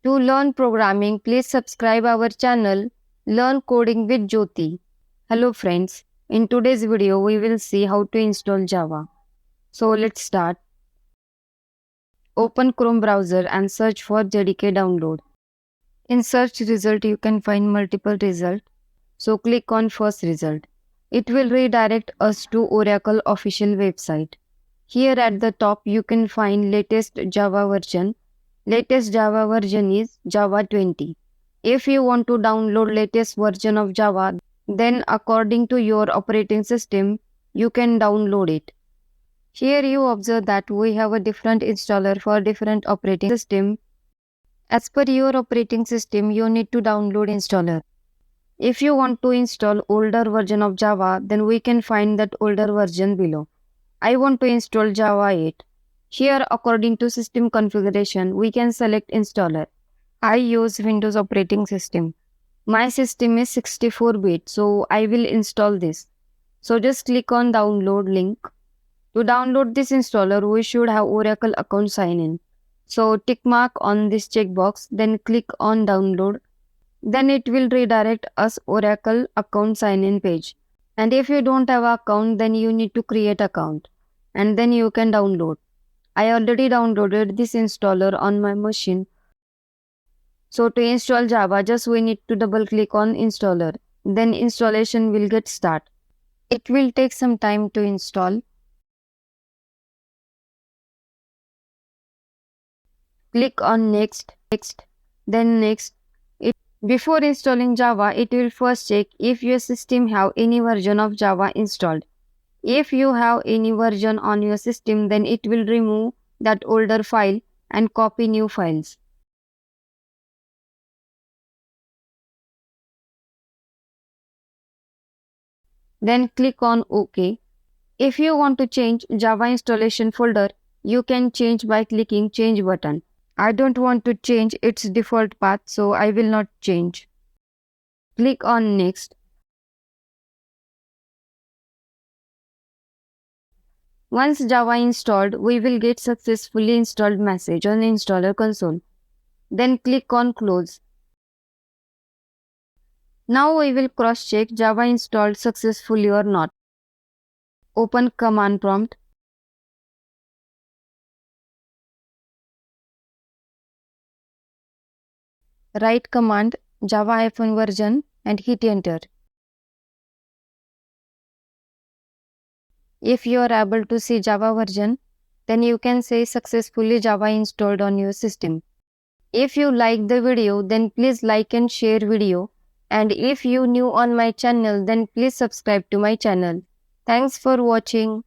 To learn programming, please subscribe our channel Learn Coding with Jyoti. Hello friends, in today's video we will see how to install Java. So let's start. Open Chrome browser and search for JDK download. In search result you can find multiple results. So click on first result. It will redirect us to Oracle official website. Here at the top you can find latest Java version. Latest Java version is Java 20. If you want to download latest version of Java, then according to your operating system, you can download it. Here you observe that we have a different installer for different operating system. As per your operating system, you need to download installer. If you want to install older version of Java, then we can find that older version below. I want to install Java 8. Here, according to system configuration, we can select installer. I use Windows operating system. My system is 64-bit, so I will install this. So just click on download link. To download this installer, we should have Oracle account sign in. So tick mark on this checkbox, then click on download. Then it will redirect us Oracle account sign in page. And if you don't have account, then you need to create account. And then you can download. I already downloaded this installer on my machine. So to install Java, just we need to double click on installer. Then installation will get start. It will take some time to install. Click on next, then next. Before installing Java, it will first check if your system have any version of Java installed. If you have any version on your system, then it will remove that older file and copy new files. Then click on OK. If you want to change Java installation folder, you can change by clicking change button. I don't want to change its default path, so I will not change. Click on next. Once Java installed, we will get successfully installed message on installer console. Then click on close. Now we will cross-check Java installed successfully or not. Open command prompt. Write command java-version and hit enter. If you are able to see Java version, then you can say successfully Java installed on your system. If you like the video, then please like and share video. And if you new on my channel, then please subscribe to my channel. Thanks for watching.